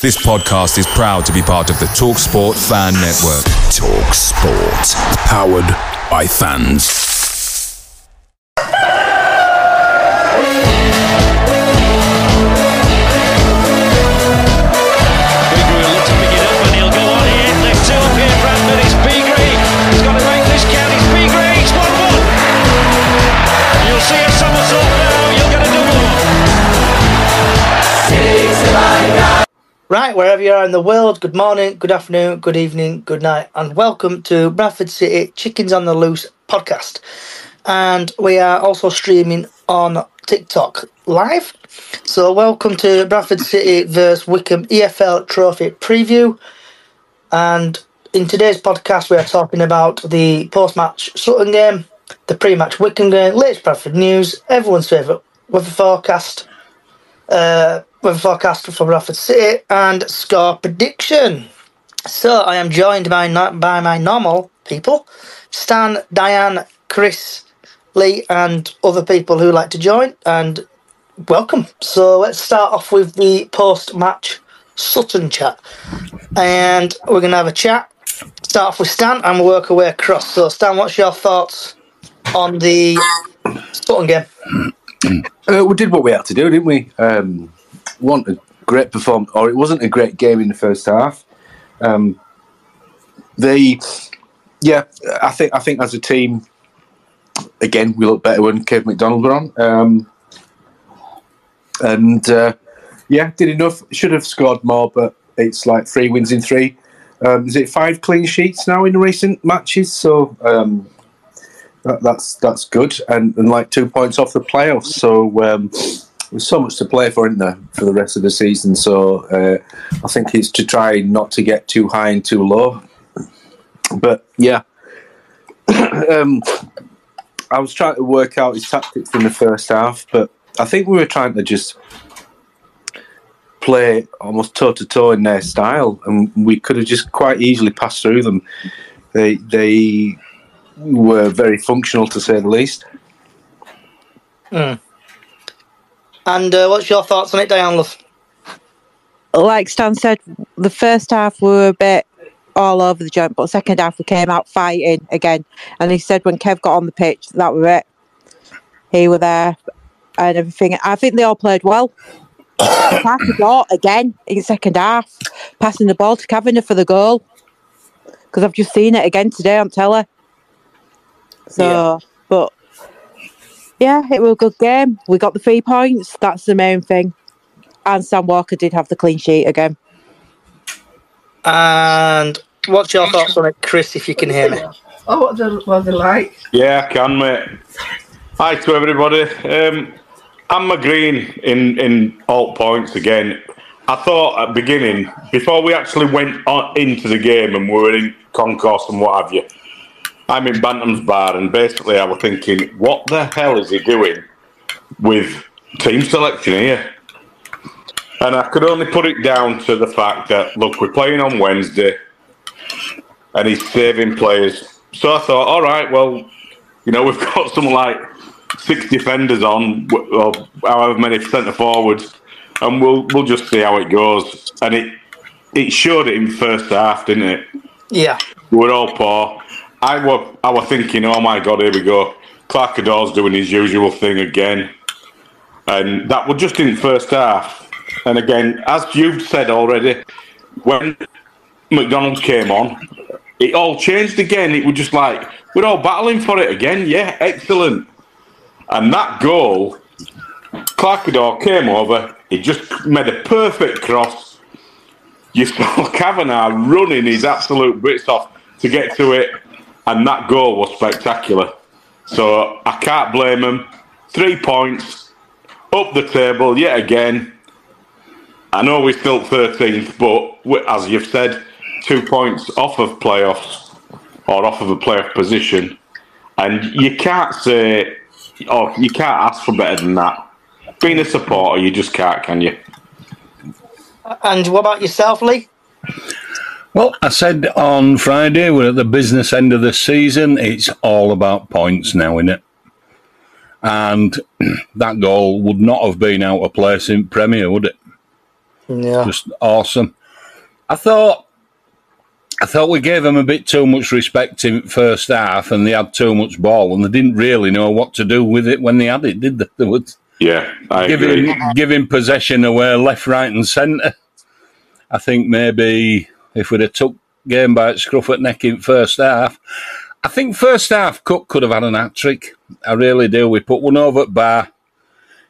This podcast is proud to be part of the TalkSport Fan Network. TalkSport. Powered by fans. Right, wherever you are in the world, good morning, good afternoon, good evening, good night, and welcome to Bradford City Chickens on the Loose podcast. And we are also streaming on TikTok live. So welcome to Bradford City vs Wycombe EFL Trophy preview. And in today's podcast, we are talking about the post-match Sutton game, the pre-match Wycombe game, latest Bradford news, everyone's favourite weather forecast for Bradford City, and score prediction. So I am joined by my normal people, Stan, Diane, Chris, Lee, and other people who like to join, and welcome. So let's start off with the post-match Sutton chat, and we're going to have a chat. Start off with Stan and we'll work our way across. So Stan, what's your thoughts on the Sutton game? We did what we had to do, didn't we? Want a great performance, or it wasn't a great game in the first half. I think as a team, again, we looked better when Kev McDonald were on. Did enough. Should have scored more, but it's like 3 wins in 3. Is it 5 clean sheets now in recent matches? So that's good, and like 2 points off the playoffs. So there's so much to play for, isn't there, for the rest of the season? So I think it's to try not to get too high and too low. But yeah, I was trying to work out his tactics in the first half, but I think we were trying to just play almost toe-to-toe in their style, and we could have just quite easily passed through them. They were very functional, to say the least. And what's your thoughts on it, Diane, love? Like Stan said, the first half we were a bit all over the joint, but second half we came out fighting again. And he said when Kev got on the pitch, that was it. He was there and everything. I think they all played well. Passed the ball again in second half, passing the ball to Kavanagh for the goal. Because I've just seen it again today on telly. So, but yeah, it was a good game. We got the 3 points. That's the main thing. And Sam Walker did have the clean sheet again. And what's your thoughts on it, Chris, if you can hear me? Oh, what they like? Yeah, I can, mate. Hi to everybody. I'm agreeing in all points again. I thought at the beginning, before we actually went into the game and we were in concourse and what have you, I'm in Bantam's bar, and basically I was thinking, what the hell is he doing with team selection here? And I could only put it down to the fact that, look, we're playing on Wednesday, and he's saving players. So I thought, all right, well, you know, we've got something like 6 defenders on, or however many centre forwards, and we'll just see how it goes. And it showed it in the first half, didn't it? Yeah. We were all poor. I was thinking, oh my God, here we go. Clark Ador's doing his usual thing again. And that was just in the first half. And again, as you've said already, when McDonald came on, it all changed again. It was just like, we're all battling for it again. Yeah, excellent. And that goal, Clark Ador came over, he just made a perfect cross. You saw Kavanagh running his absolute bits off to get to it. And that goal was spectacular. So I can't blame him. 3 points, up the table yet again. I know we're still 13th, but as you've said, 2 points off of playoffs, or off of a playoff position. And you can't say, oh, you can't ask for better than that. Being a supporter, you just can't, can you? And what about yourself, Lee? Well, I said on Friday, we're at the business end of the season. It's all about points now, innit? And that goal would not have been out of place in Premier, would it? Yeah. Just awesome. I thought we gave them a bit too much respect in first half, and they had too much ball, and they didn't really know what to do with it when they had it, did they? They would I agree. giving possession away left, right, and centre. I think maybe if we'd have took game by its scruff at neck in first half, I think first half Cook could have had an hat-trick. I really do. We put one over at bar.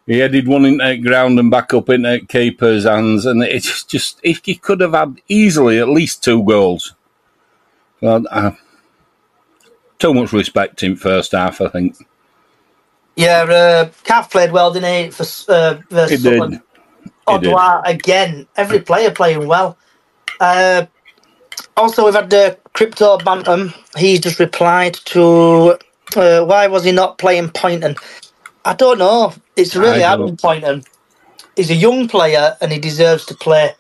He headed one into the ground and back up into the keeper's hands, and it's just, if he could have had easily at least 2 goals. Well, too much respect in first half, I think. Yeah, Cav played well, didn't he? For He did. Odwa again. Every player playing well. Also, we've had Crypto Bantam. He's just replied to why was he not playing Poynton? I don't know. It's really hard on Poynton. He's a young player and he deserves to play.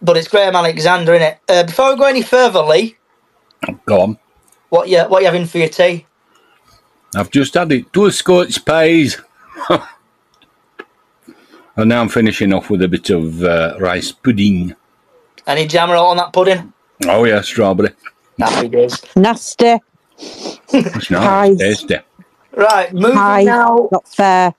But it's Graham Alexander, isn't it? Before we go any further, Lee. Go on. What you having for your tea? I've just had it. 2 Scotch pies. And now I'm finishing off with a bit of rice pudding. Any jam roll on that pudding? Oh, yeah, strawberry. Happy days. Nasty. It's nice. Tasty. Right, moving now. Not fair.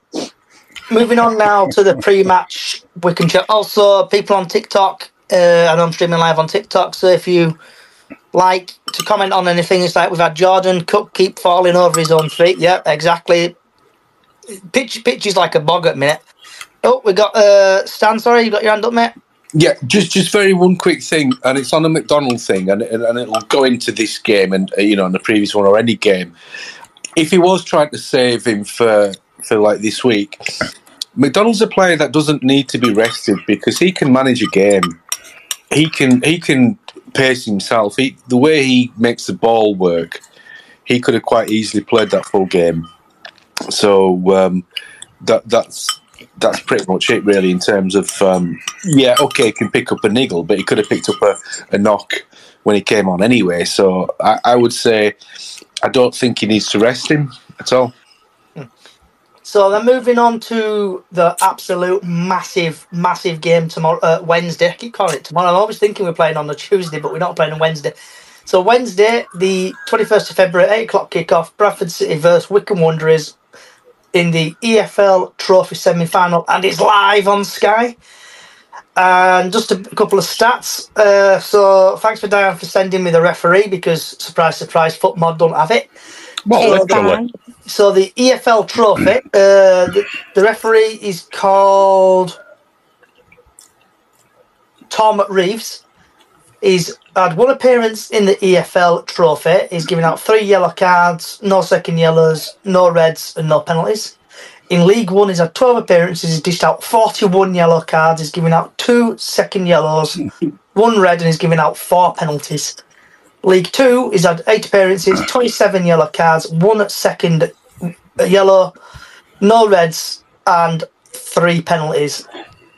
Moving on now to the pre-match Wycombe chat. Also, people on TikTok. I know I'm streaming live on TikTok, so if you like to comment on anything, it's like we've had Jordan Cook keep falling over his own feet. Yeah, exactly. Pitch is like a bog at the minute. Oh, we got Stan. Sorry, you got your hand up, mate. Yeah, just very one quick thing, and it's on a McDonald thing, and it'll go into this game and and the previous one or any game. If he was trying to save him for like this week, McDonald's a player that doesn't need to be rested because he can manage a game. He can pace himself. The way he makes the ball work, he could have quite easily played that full game. So that's pretty much it, really, in terms of, he can pick up a niggle, but he could have picked up a knock when he came on anyway. So I would say I don't think he needs to rest him at all. So then moving on to the absolute massive game tomorrow, Wednesday. I keep calling it tomorrow. I'm always thinking we're playing on the Tuesday, but we're not playing on Wednesday. So Wednesday, the 21st of February, 8 o'clock kick-off, Bradford City versus Wycombe Wanderers in the EFL Trophy semi-final, and it's live on Sky. And just a couple of stats. So thanks for Diane for sending me the referee, because surprise, surprise, FootMod don't have it. So the EFL Trophy, the referee is called Tom Reeves. He's had 1 appearance in the EFL Trophy. He's given out 3 yellow cards, no second yellows, no reds and no penalties. In League 1, he's had 12 appearances. He's dished out 41 yellow cards. He's given out 2 second yellows, 1 red, and he's given out 4 penalties. League 2, he's had 8 appearances, 27 yellow cards, 1 second yellow, no reds, and 3 penalties.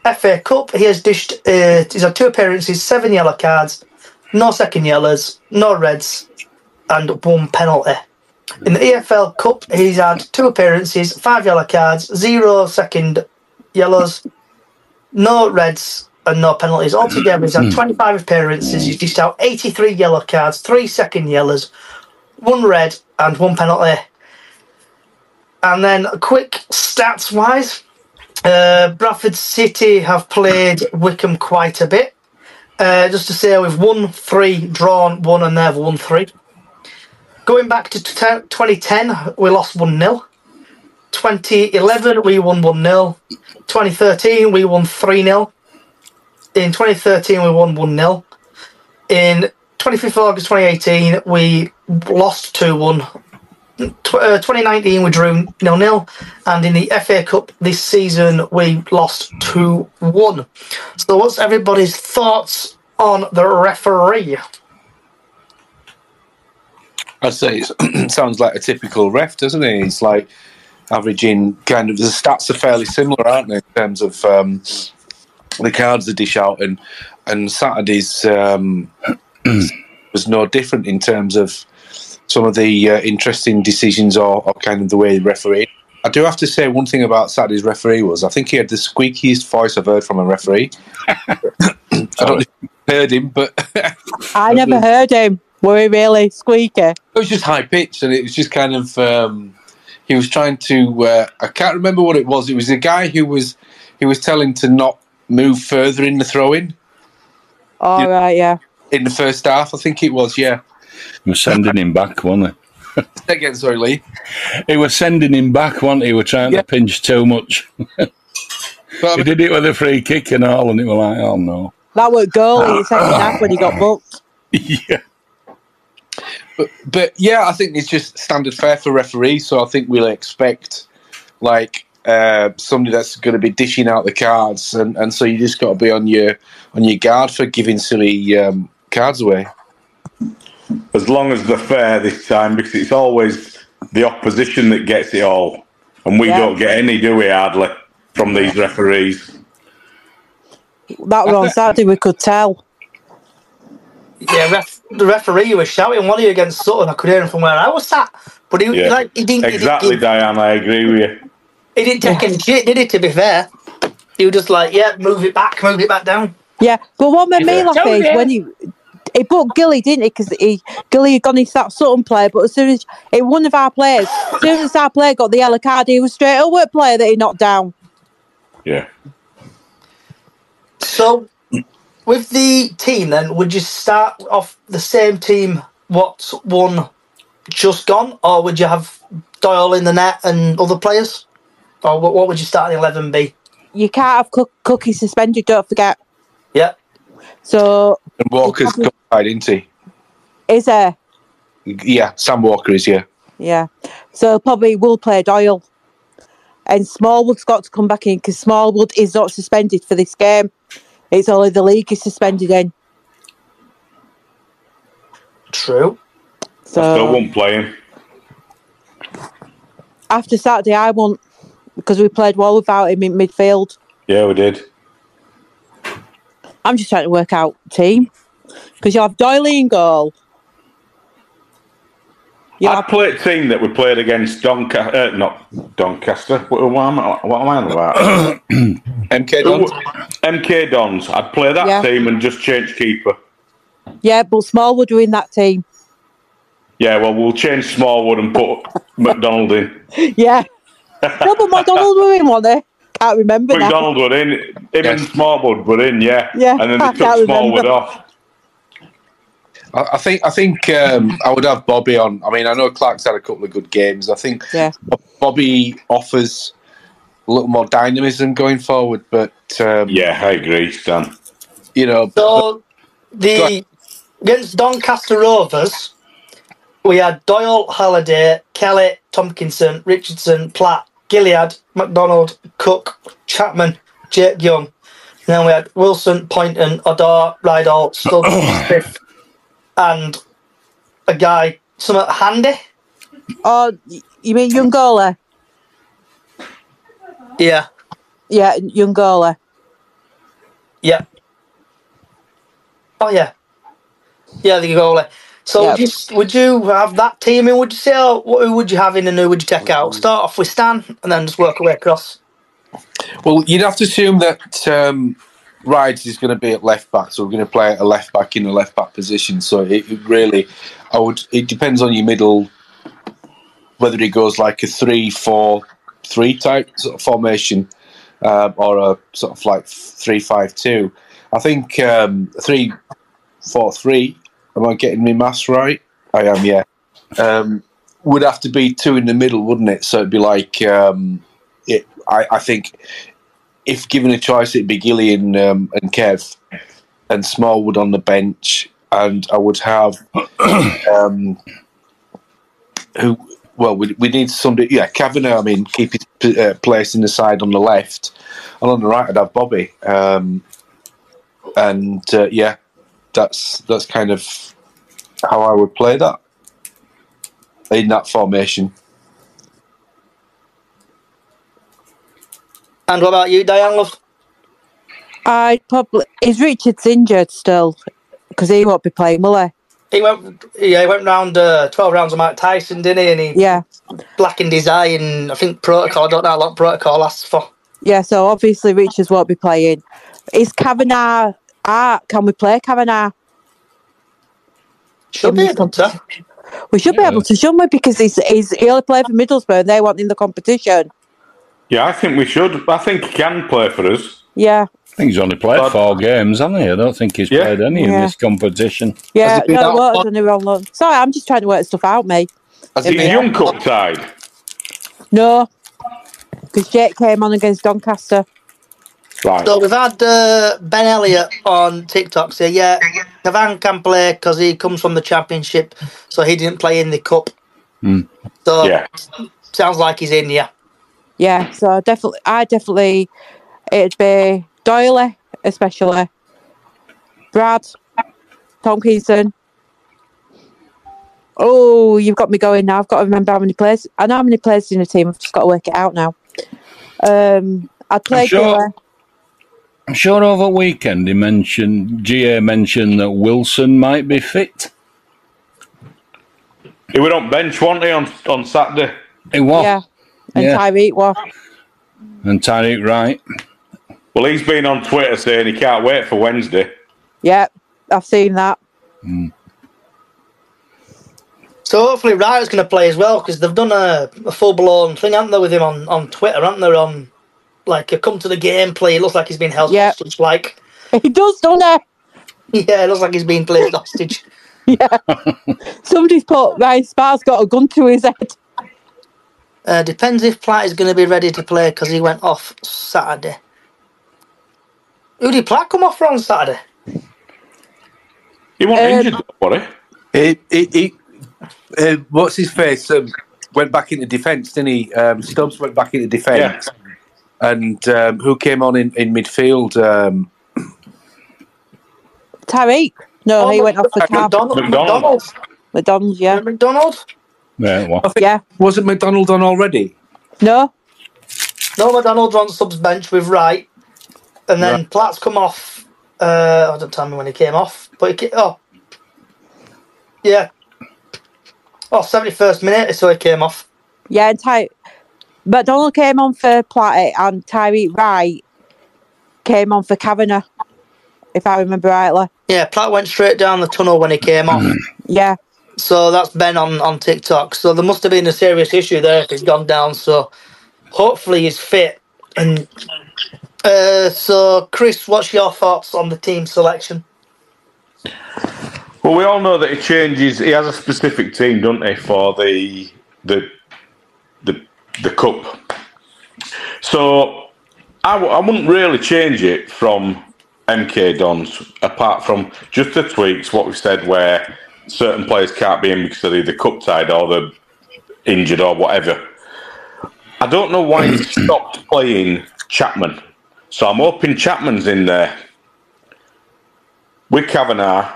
FA Cup, he has dished. He's had 2 appearances, 7 yellow cards, no second yellows, no reds, and 1 penalty. In the EFL Cup, he's had 2 appearances, 5 yellow cards, 0 second yellows, no reds, and no penalties. Altogether, he's had 25 appearances. He's dished out 83 yellow cards, 3 second yellows, 1 red, and 1 penalty. And then, quick stats-wise, Bradford City have played Wycombe quite a bit. Just to say, we've won 3, drawn 1, and they've won 3. Going back to 2010, we lost 1-0. 2011, we won 1-0. 2013, we won 3-0. In 2013, we won 1-0. In 25th August 2018, we lost 2-1. 2019, we drew 0-0. And in the FA Cup this season, we lost 2-1. So what's everybody's thoughts on the referee? I'd say it sounds like a typical ref, doesn't it? It's like averaging kind of, the stats are fairly similar, aren't they, in terms of the cards they dish out, and Saturday's was no different in terms of some of the interesting decisions or kind of the way the referee. I do have to say one thing about Saturday's referee was I think he had the squeakiest voice I've heard from a referee. I don't know if you heard him, but I never heard him. Were he really squeaky? It was just high pitched, and it was just kind of. He was trying to. I can't remember what it was. It was a guy who was telling to not move further in the throw-in. All right, yeah. In the first half, I think it was. Yeah. He was sending him back, wasn't he? Again, sorry, Lee. He was sending him back, wasn't he? He was trying to pinch too much. He did it with a free kick and all, and it was like, oh no. That was goal in the second half when he got booked. Yeah. But yeah, I think it's just standard fare for referees. So I think we'll expect somebody that's going to be dishing out the cards, and so you just got to be on your guard for giving silly cards away. As long as they're fair this time, because it's always the opposition that gets it all, and we don't get any, do we? Hardly from these referees. That was on Saturday. We could tell. Yeah, the referee was shouting, "What are you against Sutton?" I could hear him from where I was sat, but he didn't. Exactly, Diane. I agree with you. He didn't take any shit, did he? To be fair, he was just like, "Yeah, move it back down." Yeah, but what made me laugh is when he booked Gilly, didn't he? Because Gilly had gone into that Sutton player, but as soon as one of our players, as soon as our player got the yellow card, he was straight over a player that he knocked down. Yeah. So, with the team, then, would you start off the same team what's won just gone, or would you have Doyle in the net and other players? Or what would you start in 11 be? You can't have Cookie suspended, don't forget. Yeah. So... And Walker's got tied, isn't he? Is there? Yeah, Sam Walker is, yeah. Yeah. So probably will play Doyle. And Smallwood's got to come back in because Smallwood is not suspended for this game. It's only the league is suspended in. True. So I still won't play him. After Saturday, I won't, because we played well without him in midfield. Yeah, we did. I'm just trying to work out team. Because you have Doyle in goal. I'd play a team that we played against not Doncaster. What am I on about? MK Dons. MK Dons. I'd play that team and just change keeper. Yeah, but Smallwood were in that team. Yeah, well, we'll change Smallwood and put McDonald in. Yeah. No, but McDonald were in, weren't they? Can't remember now. McDonald were in. Him and Smallwood were in, yeah. Yeah, and then they took Smallwood off. I think I would have Bobby on. I mean, I know Clark's had a couple of good games. I think Bobby offers a little more dynamism going forward. But yeah, I agree, Stan. You know, so against Doncaster Rovers, we had Doyle, Halliday, Kelly, Tompkinson, Richardson, Platt, Gilead, McDonald, Cook, Chapman, Jake Young. And then we had Wilson, Poynton, Odor, Rydall, Stubbs, Smith, and a guy, something Handy. Oh, you mean Youngola? Yeah. Yeah, Youngola. Yeah. Oh, yeah. Yeah, the goalie. So would you have that team in? Would you say, who would you have in and who would you take out? Start off with Stan and then just work away across. Well, you'd have to assume that Rides is going to be at left back, so we're going to play a left back in a left back position. So it really, it depends on your middle, whether he goes like a 3-4-3 type sort of formation or a sort of like 3-5-2. I think 3-4-3. Am I getting my maths right? I am, yeah. Would have to be two in the middle, wouldn't it? So it'd be like, I think if given a choice, it'd be Gillian and Kev and Smallwood on the bench. And I would have, we need somebody, Kavanagh, keep his place in the side on the left. And on the right, I'd have Bobby. That's kind of how I would play that in that formation. And what about you, Diane, love? Is Richards injured still? Because he won't be playing, will he? He went round 12 rounds of Mike Tyson, didn't he? And he blackened his eye, and I think protocol. I don't know how long protocol lasts for. Yeah, so obviously Richards won't be playing. Is Kavanagh out? Can we play Kavanagh? Should be able to. We should be able to, shouldn't we? Because he only played for Middlesbrough and they want in the competition. Yeah, I think we should. I think he can play for us. Yeah. I think he's only played 4 games, hasn't he? I don't think he's played any in this competition. Yeah, no, it's only wrong loan. Sorry, I'm just trying to work stuff out, mate. Has he young cup tied? No, because Jake came on against Doncaster. Right. So we've had Ben Elliott on TikTok say, Cavan can play because he comes from the Championship, so he didn't play in the Cup. So sounds like he's in, Yeah, so I definitely, it'd be Doyley, especially, Brad, Tomkinson. Oh, you've got me going now. I've got to remember how many players. I know how many players in a team. I've just got to work it out now. I'd play Gilly. I'm sure over weekend GA mentioned that Wilson might be fit. He was on bench, wasn't he, on Saturday? He was. Yeah, and Tyreek was. And Tyreek Wright. Well, he's been on Twitter saying he can't wait for Wednesday. Yeah, I've seen that. So hopefully Wright's going to play as well, because they've done a full-blown thing, haven't they, with him on Twitter, haven't they, on, like, a come to the game play. It looks like he's been held hostage, like. He does, doesn't he? Yeah, it looks like he's been placed hostage. Yeah. Somebody's put, Ryan Sparr's got a gun to his head. Depends if Platt is going to be ready to play, because he went off Saturday. Who did Platt come off for on Saturday? He wasn't injured, was he? What's his face? Went back into defence, didn't he? Stubbs went back into defence. Yeah. And who came on in midfield? Tyreek. No, he went off the cab. McDonald, yeah. McDonald? Yeah, well. Yeah. Wasn't McDonald on already? No. No, McDonald's on subs bench with Wright. And then Platt's come off. Don't tell me when he came off. But yeah. 71st minute, so he came off. Yeah, and McDonald came on for Platt and Tyreek Wright came on for Kavanagh, if I remember rightly. Yeah, Platt went straight down the tunnel when he came off. Yeah. So that's Ben on TikTok. So there must have been a serious issue there if he's gone down. So hopefully he's fit. And so, Chris, what's your thoughts on the team selection? Well, we all know that he changes. He has a specific team, doesn't he, for the cup. So I wouldn't really change it from MK Dons, apart from just the tweaks. What we've said, where certain players can't be in because they're either cup tied or they're injured or whatever. I don't know why he stopped playing Chapman. So I'm hoping Chapman's in there with Kavanagh.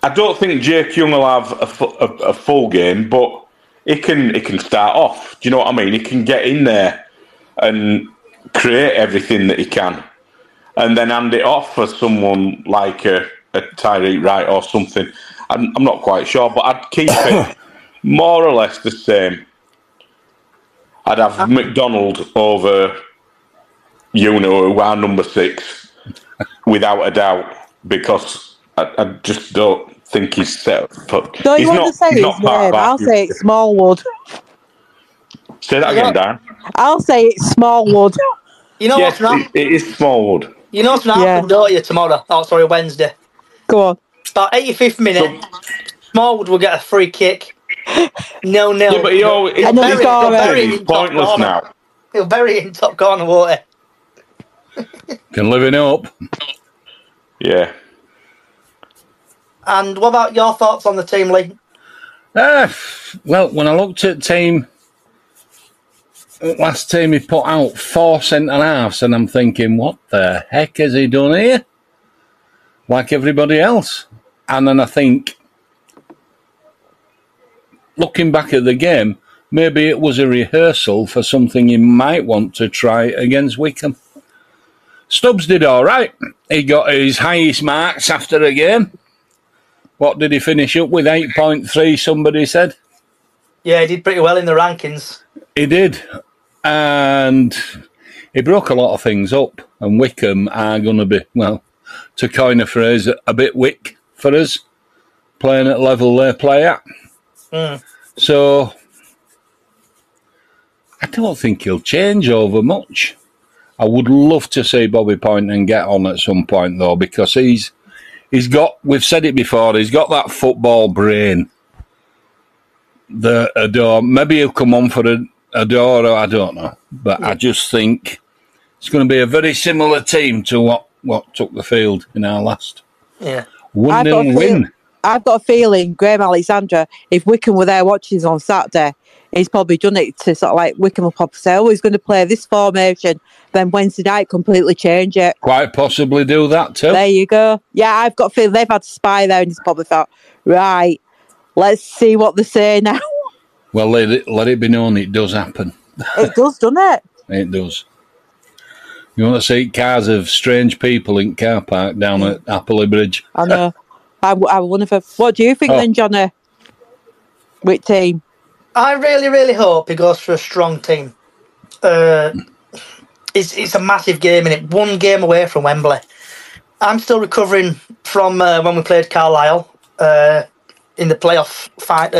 I don't think Jake Young will have a full game, but he can start off. Do you know what I mean? He can get in there and create everything that he can, and then hand it off for someone like a Tyreek Wright or something. I'm not quite sure, but I'd keep it more or less the same. I'd have McDonald over Uno, who are number 6, without a doubt, because I just don't think he's set up. Don't you want to say his name? I'll say it's Smallwood. Say that again, Dan. I'll say it's Smallwood. You know what's not? It is Smallwood. You know what's not happening, don't you, tomorrow? Oh, sorry, Wednesday. Go on. About 85th minute, Smallwood will get a free kick. 0-0. Yeah, but he's pointless now. He'll bury it in top corner, won't he? Can live it up. Yeah. And what about your thoughts on the team, Lee? Well, when I looked at last team he put out 4 centre-halves, and I'm thinking, what the heck has he done here? Like everybody else. And then I think, looking back at the game, maybe it was a rehearsal for something he might want to try against Wycombe. Stubbs did all right. He got his highest marks after a game. What did he finish up with? 8.3, somebody said? Yeah, he did pretty well in the rankings. He did. And he broke a lot of things up. And Wycombe are going to be, well, to coin a phrase, a bit wick for us, playing at level they play at. So I don't think he'll change over much. I would love to see Bobby Poynton get on at some point, though, because he's got, we've said it before, he's got that football brain. The Adore, maybe he'll come on for Adore, I don't know. But I just think it's going to be a very similar team to what took the field in our last 1-0 win. I've got a feeling Graham Alexander, if Wycombe were there watching us on Saturday, he's probably done it to sort of like Wycombe will probably say, oh, he's going to play this formation, then Wednesday night completely change it. Quite possibly do that too. There you go. Yeah, I've got a feeling they've had to spy there and he's probably thought, right, let's see what they say now. Well, let it be known it does happen. It does, doesn't it? It does. You want to see cars of strange people in car park down at Appley Bridge? I know. I one of them. What do you think then, Johnny? Which team? I really, really hope he goes for a strong team. It's a massive game, and it 1 game away from Wembley. I'm still recovering from when we played Carlisle in the playoff fight,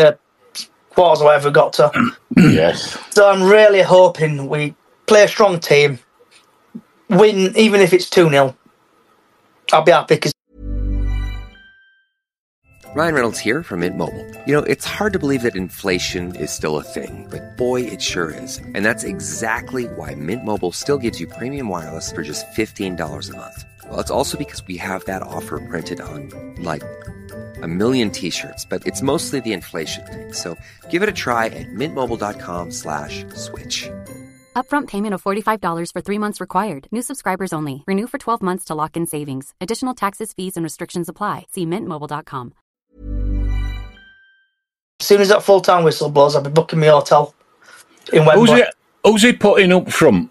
quarters or whatever we got to. Yes. So I'm really hoping we play a strong team, win, even if it's 2-0. I'll be happy because. Ryan Reynolds here from Mint Mobile. You know, it's hard to believe that inflation is still a thing, but boy, it sure is. And that's exactly why Mint Mobile still gives you premium wireless for just $15 a month. Well, it's also because we have that offer printed on, like, 1 million t-shirts, but it's mostly the inflation thing. So give it a try at mintmobile.com/switch. Upfront payment of $45 for 3 months required. New subscribers only. Renew for 12 months to lock in savings. Additional taxes, fees, and restrictions apply. See mintmobile.com. As soon as that full-time whistle blows, I'll be booking my hotel in Wembley. Who's he putting up front?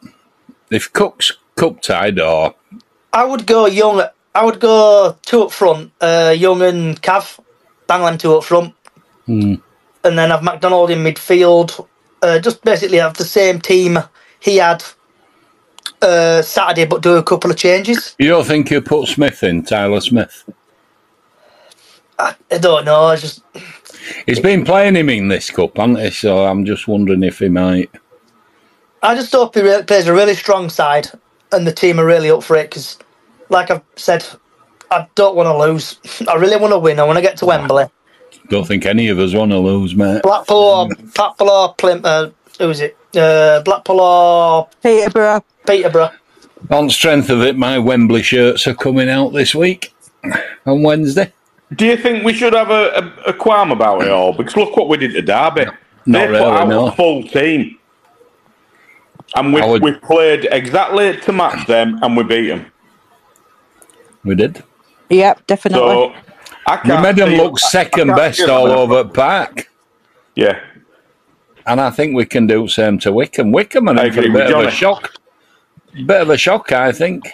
If Cook's cup-tied or... I would go Young. I would go 2 up front, Young and Cav. Bang them 2 up front. And then have McDonald in midfield. Just basically have the same team he had Saturday, but do a couple of changes. You don't think he'll put Smith in, Tyler Smith? I don't know. He's been playing him in this cup, hasn't he? So I'm just wondering if he might. I just hope he plays a really strong side and the team are really up for it because, like I've said, I don't want to lose. I really want to win. I want to get to Wembley. Don't think any of us want to lose, mate. Blackpool or Plymouth. Who is it? Blackpool or Peterborough. On strength of it, my Wembley shirts are coming out this week on Wednesday. Do you think we should have a qualm about it all? Because look what we did to Derby. Not they really, put out no. a full team. And we played exactly to match them and we beat them. We did. Yep, definitely. So, we made them look second best all over Park. Yeah. And I think we can do the same to Wycombe. Wycombe are in for a bit of a shock. Bit of a shock, I think.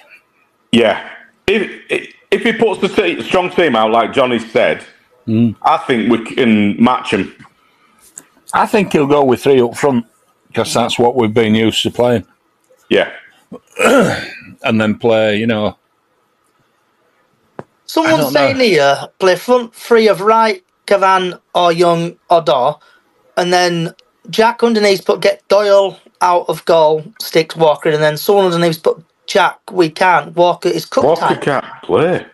Yeah. If he puts the strong team out, like Johnny said, I think we can match him. I think he'll go with 3 up front because that's what we've been used to playing. Yeah. And then play, you know. Someone's saying here, play front 3 of Wright, Cavan, or Young, or Daw, and then Jack underneath, but get Doyle out of goal, sticks Walker, and then someone underneath, put Jack, we can't. Walker is cup tied. Walker can't play.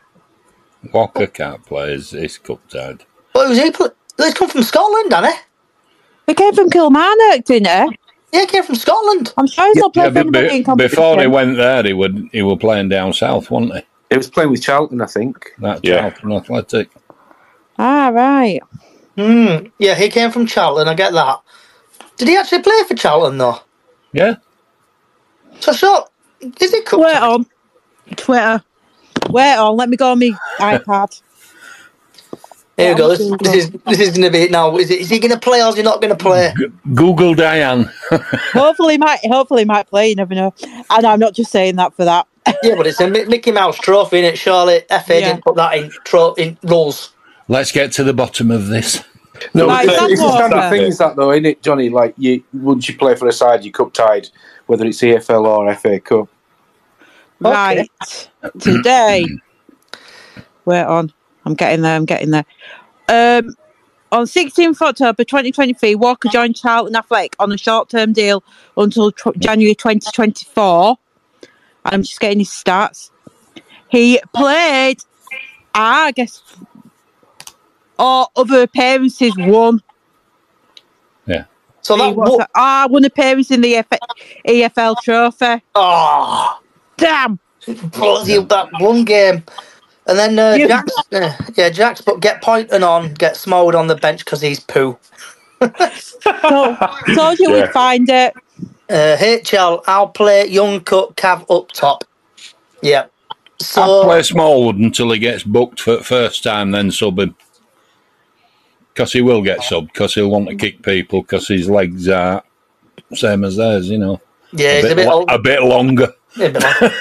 Walker can't play, he's cup tied. Well, who's he? He's come from Scotland, hasn't he? He came from Kilmarnock, didn't he? Yeah, he came from Scotland. I'm sure he's not playing for anybody in competition. Before he went there, he was playing down south, wasn't he? He was playing with Charlton, I think. Charlton Athletic. Ah, right. Yeah, he came from Charlton, I get that. Did he actually play for Charlton, though? Yeah. So short. Is it cup Wait tied? on. Twitter. Wait on, let me go on my iPad. Here we go. This is going to be it now. Is he going to play or is he not going to play? Google Diane. Hopefully he might play, you never know. And I'm not just saying that for that. Yeah, but it's a Mickey Mouse trophy, innit? Surely FA didn't put that in rules. Let's get to the bottom of this. No, Right, it's the standard Walker. thing is that though, isn't it, Johnny? Like once you play for a side, you cup tied, whether it's EFL or FA Cup. Right. Today. Wait on. I'm getting there. On 16th October 2023, Walker joined Charlton Athletic on a short-term deal until January 2024. I'm just getting his stats. He played, I guess, all other appearances won. Yeah. So that won appearance in the EFL trophy. Oh, damn! Bloody that one game, and then Jack's but get pointing on, get smoked on the bench because he's poo. Told you we'd find it. HL, I'll play young cut Cav up top. Yeah. So I'll play Smallwood until he gets booked for the first time, then sub him. Because he will get subbed, because he'll want to kick people, because his legs are same as theirs, you know. Yeah, a bit longer. Yeah, a bit longer.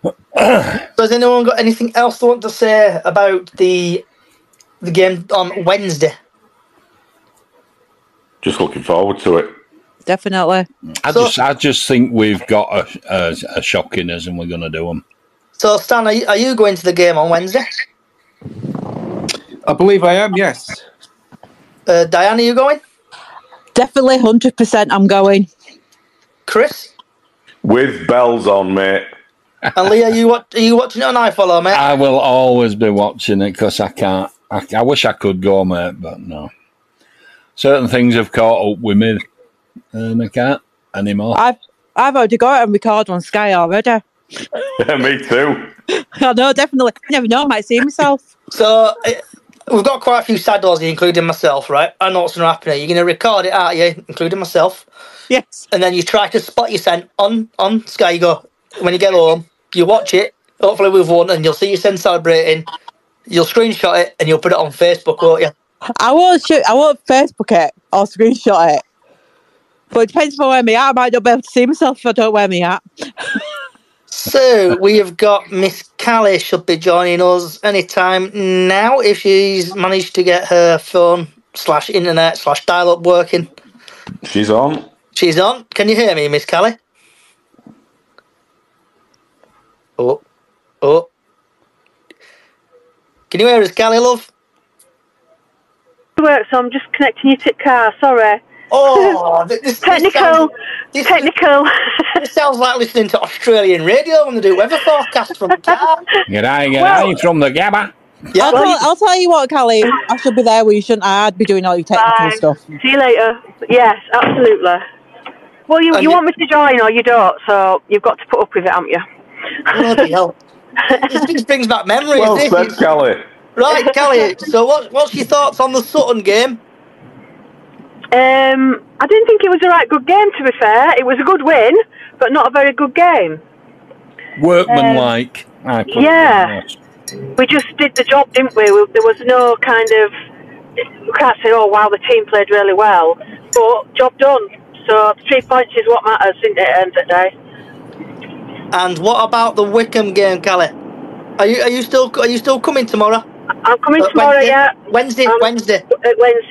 So has anyone got anything else they want to say about the game on Wednesday? Just looking forward to it. Definitely. I just think we've got a shock in us, and we're going to do them. So Stan, are you going to the game on Wednesday? I believe I am. Yes. Diane, are you going? Definitely, 100%. I'm going. Chris, with bells on, mate. And Lee, are you watching it on iFollow, mate? I will always be watching it because I can't. I wish I could go, mate, but no. Certain things have caught up with me, and I can't anymore. I've already got it on record on Sky already. Yeah, me too. I know, definitely. You never know, I might see myself. So we've got quite a few saddles, including myself, right? I know what's going to happen here. You're going to record it, aren't you? Including myself. Yes. And then you try to spot your scent on Sky. You go, when you get home, you watch it. Hopefully we've won, and you'll see your scent celebrating. You'll screenshot it, and you'll put it on Facebook, won't you? I won't Facebook it or screenshot it. But it depends if I wear my hat. I might not be able to see myself if I don't wear my hat. So we have got Miss Callie should be joining us anytime now if she's managed to get her phone /internet /dial-up working. She's on. She's on. Can you hear me, Miss Callie? Oh. Can you hear us, Callie, love? Work, so I'm just connecting you to the car. Sorry. Oh, technical. This sounds like listening to Australian radio when they do weather forecast from the car. G'day from the Gabba. Yeah, I'll tell you what, Callie. I should be there where you shouldn't. I'd be doing all your technical stuff. See you later. Yes, absolutely. Well, you want me to join or you don't, so you've got to put up with it, haven't you? Bloody hell. This brings back memories. Well spent, Callie. Right, Callie, so what's your thoughts on the Sutton game? I didn't think it was a right good game, to be fair. It was a good win, but not a very good game. Workmanlike. Yeah. We just did the job, didn't we? There was no kind of... We can't say, oh, wow, the team played really well. But job done. So 3 points is what matters, isn't it, at the end of the day? And what about the Wycombe game, Callie? Are you still coming tomorrow? I'm coming tomorrow, yeah. Wednesday. Wednesday,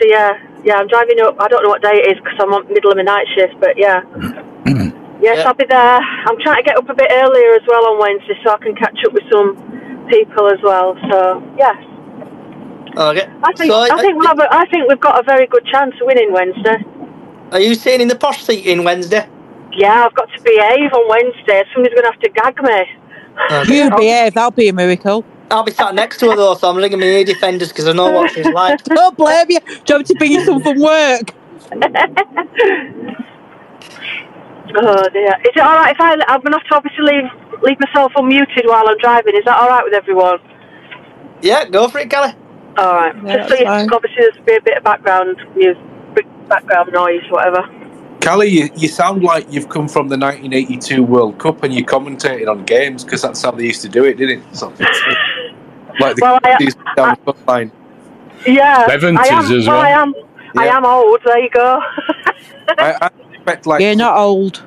yeah. Yeah, I'm driving up. I don't know what day it is because I'm on middle of my night shift, but yeah. Yes, I'll be there. I'm trying to get up a bit earlier as well on Wednesday so I can catch up with some people as well. So, yes. Okay. I think we've got a very good chance of winning Wednesday. Are you sitting in the posh seat in Wednesday? Yeah, I've got to behave on Wednesday. Somebody's going to have to gag me. Okay. You behave, that'll be a miracle. I'll be sat next to her though, so I'm ringing my ear defenders because I know what she's like. Don't blame you. Do you want me to bring you some from work? Oh dear. Is it alright if I'm going to have to obviously leave myself unmuted while I'm driving? Is that alright with everyone? Yeah, go for it, Callie. Alright. Yeah, just so obviously there's be a bit of background music, background noise, whatever. Callie, you sound like you've come from the 1982 World Cup and you're commentating on games because that's how they used to do it, didn't it? Like down the front line. Yeah, 70s as well. I am old. There you go. I expect You're not old.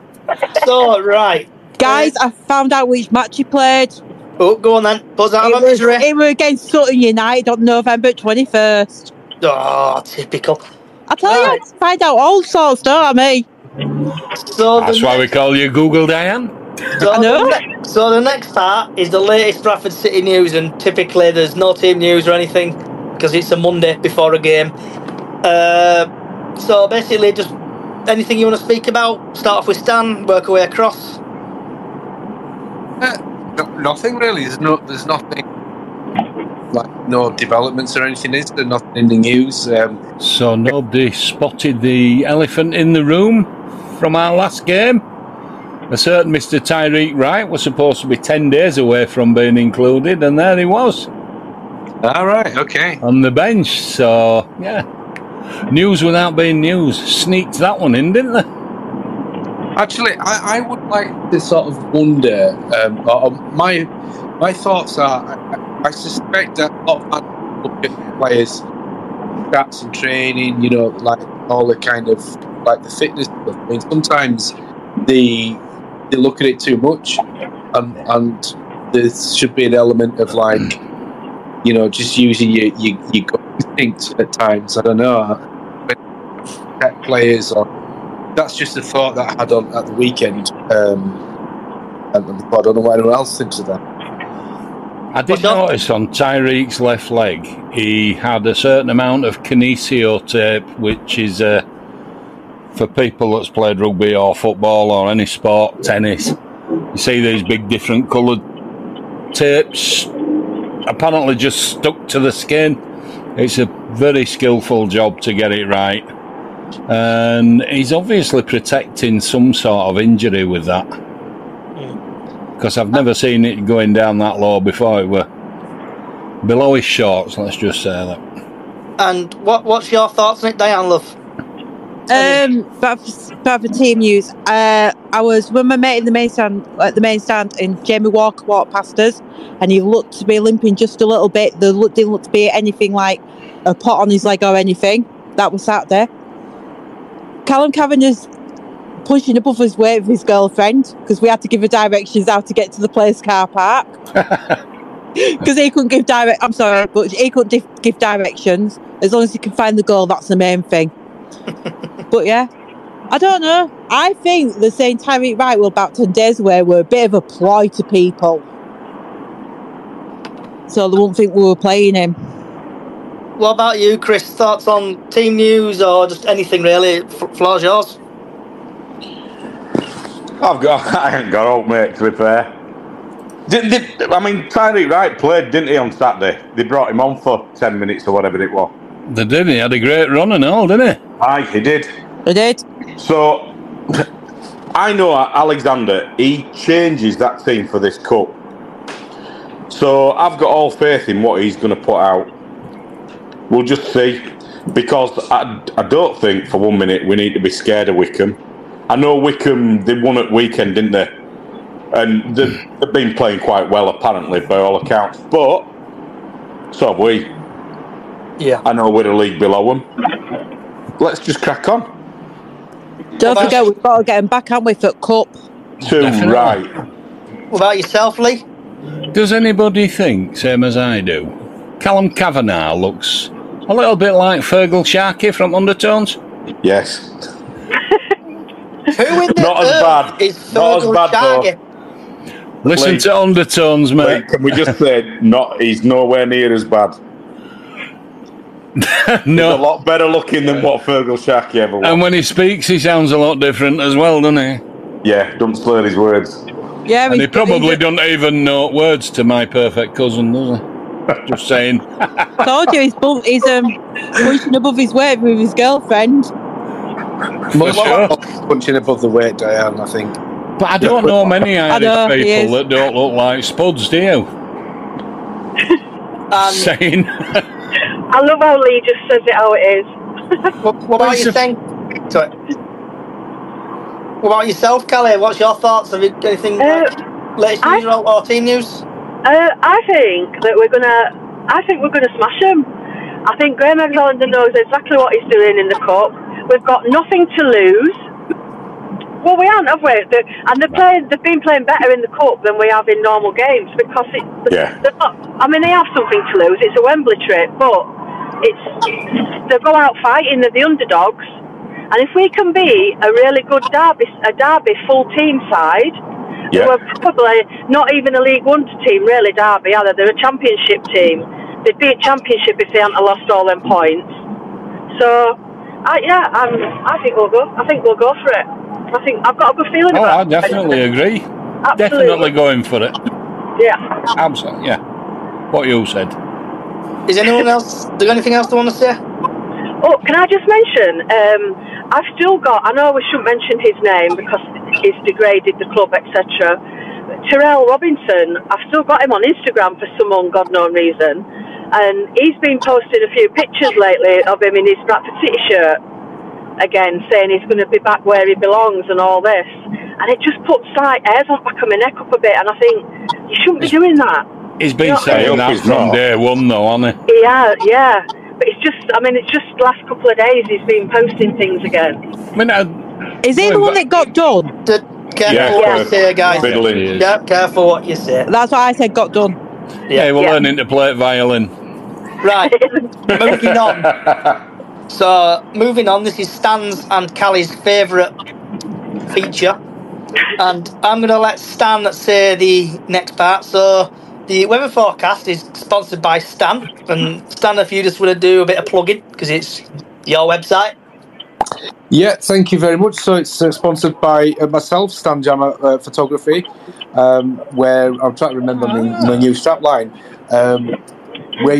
So right, Guys, I found out which match he played. Oh, go on then. Buzz out of misery. It was against Sutton United on November 21st. Oh, typical. I tell you, find out all sorts, don't I, me? So that's why we call you Google Diane. So the next part is the latest Bradford City news, and typically there's no team news or anything because it's a Monday before a game. So basically, just anything you want to speak about. Start off with Stan, work our way across. Nothing really. There's nothing. Like no developments or anything, is there? Nothing in the news. So nobody spotted the elephant in the room from our last game? A certain Mr. Tyreek Wright was supposed to be 10 days away from being included, and there he was. All right, okay. On the bench, so, yeah. News without being news. Sneaked that one in, didn't they? Actually, I would like to sort of wonder, my thoughts are, I suspect that a lot of fans look at players' stats and training, like all the kind of, like the fitness stuff. I mean, sometimes they look at it too much, and there should be an element of like, just using your gut instincts at times. I don't know, but players, or that's just a thought that I had on at the weekend, and I don't know what anyone else thinks of that. I did notice on Tyreek's left leg, he had a certain amount of kinesio tape, which is for people that's played rugby or football or any sport, tennis. You see these big different coloured tapes, apparently just stuck to the skin. It's a very skillful job to get it right. And he's obviously protecting some sort of injury with that. Because I've never seen it going down that low before. It were below his shorts, let's just say that. And what's your thoughts on it, Diane, love? But for team news, I was with my mate in the main stand, and Jamie Walker walked past us, and he looked to be limping just a little bit. There didn't look to be anything like a pot on his leg or anything. That was Saturday. Callum Cavanagh's pushing above his weight with his girlfriend because we had to give her directions how to get to the place car park. Because he couldn't give I'm sorry, but he couldn't give directions. As long as he can find the goal, that's the main thing. But yeah, I don't know. I think the saying Tyreek Wright were about 10 days away were a bit of a ploy to people, so they won't think we were playing him. What about you, Chris? Thoughts on team news or just anything really? Floor's yours. I ain't got old, mate, to be fair. I mean, Tyreek Wright played, didn't he, on Saturday? They brought him on for 10 minutes or whatever it was. They did. He had a great run and all, didn't he? Aye, he did. He did. So, I know Alexander, he changes that team for this cup. So, I've got all faith in what he's going to put out. We'll just see. Because I don't think, for 1 minute, we need to be scared of Wycombe. I know Wycombe, they won at weekend, didn't they? And they've been playing quite well, apparently, by all accounts. But, so have we. Yeah. I know we're a league below them. Let's just crack on. Don't forget, we've got to get him back, haven't we, for Cup? Too right. What about yourself, Lee? Does anybody think, same as I do, Callum Kavanagh looks a little bit like Fergal Sharkey from Undertones? Yes. Who in the Not as bad. Is Fergal Sharkey? Listen to Undertones, mate. Can we just say, he's nowhere near as bad. No. He's a lot better looking than what Fergal Sharkey ever was. And when he speaks, he sounds a lot different as well, doesn't he? Yeah, don't slur his words. Yeah, and he probably don't even know words to My Perfect Cousin, does he? Just saying. Told you, he's punching above his weight with his girlfriend. Punching above the weight, Diane, I think. But I don't know many Irish people that don't look like spuds, do you? Saying. I love how Lee just says it how it is. What about you think? Sorry. What about yourself, Callie? What's your thoughts? Have you got anything latest news or team news? I think that we're gonna smash them. I think Graham Alexander knows exactly what he's doing in the cup. We've got nothing to lose. Well, we aren't, have we? They've been playing better in the cup than we have in normal games because they're not, I mean, they have something to lose. It's a Wembley trip, but they go out fighting. They're the underdogs, and if we can be a really good Derby full team side, who are probably not even a League One team, really. Derby, are they? They're a Championship team. They'd be a Championship if they hadn't lost all them points. So, I think we'll go. I think we'll go for it. I think I've got a good feeling about it. I definitely agree. Absolutely. Definitely going for it. Yeah. Absolutely, yeah. What you said. Is anyone else, do anything else they want to say? Oh, can I just mention, I've still got, I know we shouldn't mention his name because he's degraded the club, etc. Terrell Robinson, I've still got him on Instagram for some unknown reason. And he's been posting a few pictures lately of him in his Bradford City shirt. Again, saying he's going to be back where he belongs and all this. And it just puts like hairs on the back of my neck up a bit. And I think, you shouldn't be doing that. He's been saying that from day one, though, hasn't he? Yeah. But it's just the last couple of days he's been posting things again. I mean, is he the one that got done? Careful what you say, guys. Careful what you say. That's why I said got done. Yeah, we're learning to play violin. Right, moving on. So, moving on, this is Stan's and Callie's favourite feature. And I'm going to let Stan say the next part. So, the weather forecast is sponsored by Stan. And Stan, if you just want to do a bit of plugging, because it's your website. Yeah, thank you very much. So it's sponsored by myself, Stan Jammer Photography, where I'm trying to remember my new strapline. Where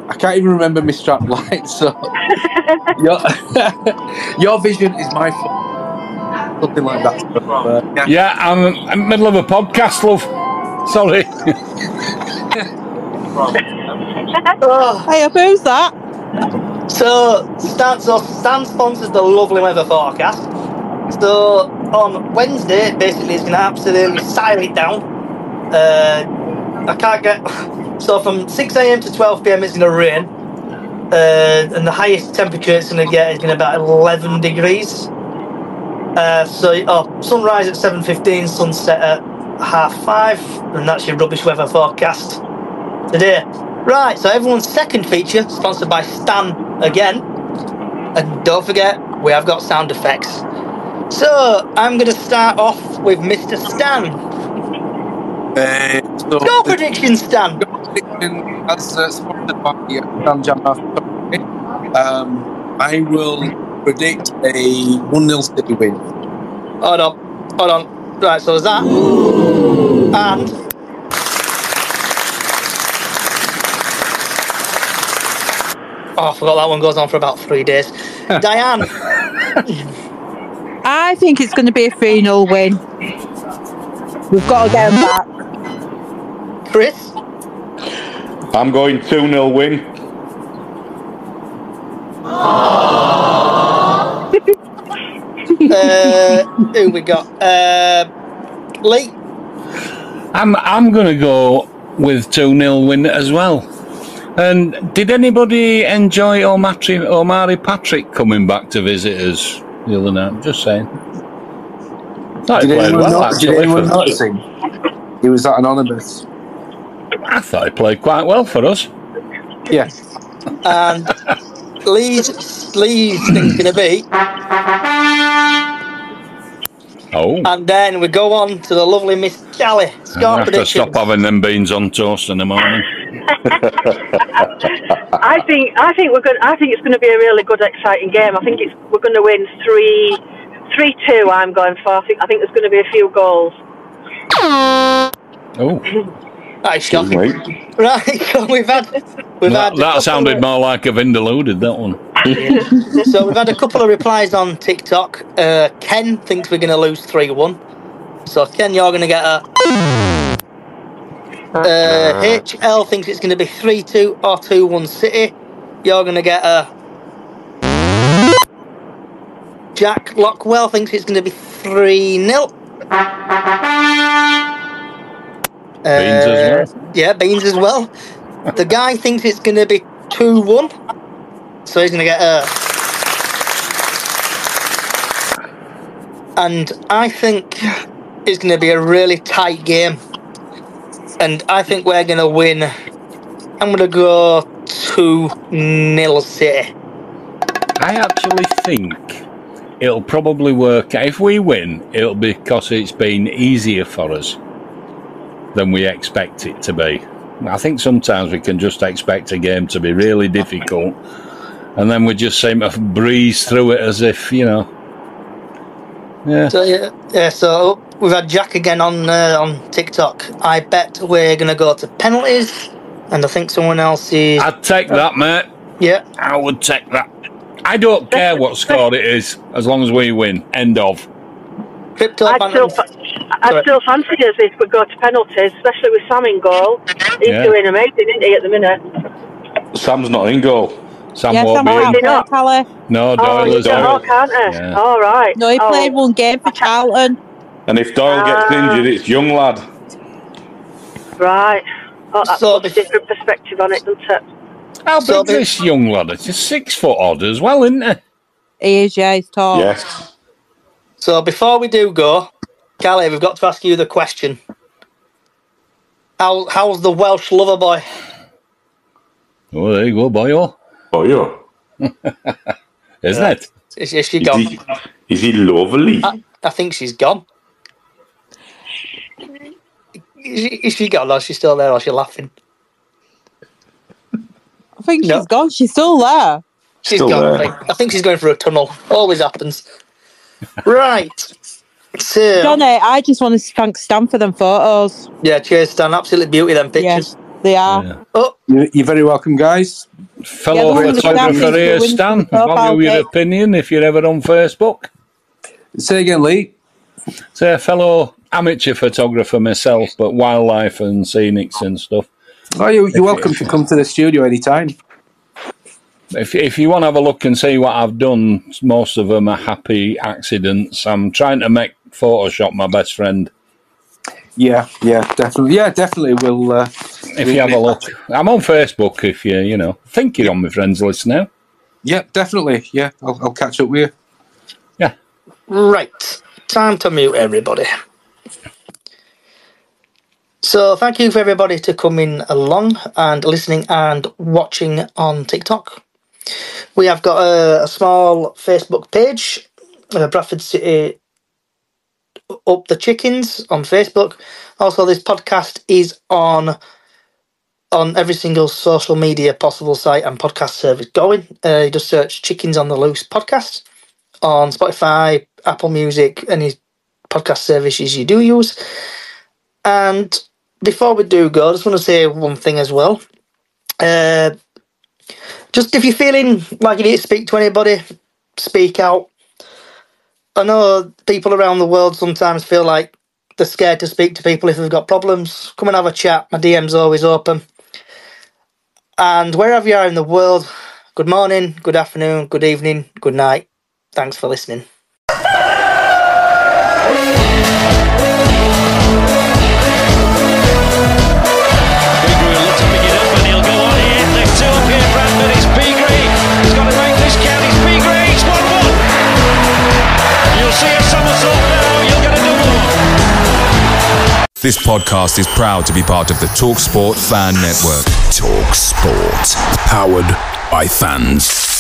I can't even remember my strapline. So your vision is my something like that. So, yeah, I'm in the middle of a podcast, love. Sorry. Hey, who's that? So Stan sponsors the lovely weather forecast. So on Wednesday, basically, it's going to absolutely silence it down. I can't get. So from 6 a.m. to 12 p.m. it's going to rain, and the highest temperature it's going to get is going to be about 11 degrees. Sunrise at 7:15, sunset at 5:30, and that's your rubbish weather forecast today. Right, so everyone's second feature, sponsored by Stan again. And don't forget, we have got sound effects. So, I'm going to start off with Mr. Stan. Your prediction, Stan. Your prediction, as sponsored by Stan Jammer Photography, I will predict a 1-0 City win. Hold on. Right, so is that. And... Oh, I forgot that one goes on for about 3 days. Diane. I think it's going to be a 3-0 win. We've got to get them back. Chris? I'm going 2-0 win. Who we got? Lee? I'm going to go with 2-0 win as well. And did anybody enjoy Omari Patrick coming back to visit us the other night? Just saying. Did anyone notice him? He was that anonymous. I thought he played quite well for us. Yeah. And Lee's thing's going to be... Oh. And then we go on to the lovely Miss Callie. I have to stop having them beans on toast in the morning. I think it's going to be a really good, exciting game. I think we're going to win 3-2. I'm going for. I think there's going to be a few goals. Oh. That's shocking. Right, so we've had. That sounded more like a Vindaloo, that one. Yeah. So we've had a couple of replies on TikTok. Ken thinks we're going to lose 3-1. So Ken, you're going to get a. HL thinks it's going to be 3-2 or 2-1 City. You're going to get a. Jack Lockwell thinks it's going to be 3-0. Beans as well. Yeah, Beans as well. The guy thinks it's going to be 2-1. So he's going to get a. And I think it's going to be a really tight game. And I think we're going to win. I'm going to go 2-0 City. I actually think it'll probably work. If we win, it'll be because it's been easier for us than we expect it to be. I think sometimes we can just expect a game to be really difficult, and then we just seem to breeze through it as if, you know. Yeah. So we've had Jack again on TikTok. I bet we're going to go to penalties, and I think someone else is... I'd take that, mate. Yeah. I would take that. I don't care what score it is, as long as we win. End of. I'd still fancy us if we go to penalties, especially with Sam in goal. He's doing amazing, isn't he, at the minute? Sam's not in goal. Sam won't be in. No, Doyle is out. Can't he? Yeah. All right. No, he played one game for Charlton. And if Doyle gets injured, it's young lad. Right. Oh, that puts a different perspective on it, doesn't it? How big is this young lad? It's a 6 foot odd as well, isn't he? He is, yeah, he's tall. Yes. So before we do go, Callie, we've got to ask you the question. How's the Welsh lover boy? Oh, there you go, boyo. Boyo. Isn't it? Is she gone? Is he lovely? I think she's gone. Is she gone, or is she still there, or is she laughing? I think she's gone. She's still there. She's gone. I think she's going through a tunnel. Always happens. Right. So, Johnny, I just want to thank Stan for them photos. Yeah, cheers, Stan. Absolutely beauty, them pictures. Yes, they are. Yeah. Oh, you're very welcome, guys. Fellow photographer here, Stan. Value your opinion if you're ever on Facebook. Say again, Lee. Say a fellow amateur photographer myself, but wildlife and scenics and stuff. Oh, you're welcome to come to the studio anytime. If you want to have a look and see what I've done, most of them are happy accidents. I'm trying to make Photoshop my best friend. Yeah, definitely. Yeah, definitely. We'll. If you have a look, I'm on Facebook. If you think you're on my friends list now. Yeah, definitely. Yeah, I'll catch up with you. Yeah. Right. Time to mute everybody. So thank you for everybody to coming along and listening and watching on TikTok. We have got a small Facebook page, Bradford City Up the Chickens on Facebook. Also, this podcast is on every single social media possible site and podcast service going. You just search Chickens on the Loose podcast on Spotify, Apple Music, any podcast services you do use. And before we do go, I just want to say one thing as well. Just if you're feeling like you need to speak to anybody, speak out. I know people around the world sometimes feel like they're scared to speak to people if they've got problems. Come and have a chat. My DM's always open. And wherever you are in the world, good morning, good afternoon, good evening, good night. Thanks for listening. This podcast is proud to be part of the TalkSport Fan Network. TalkSport. Powered by fans.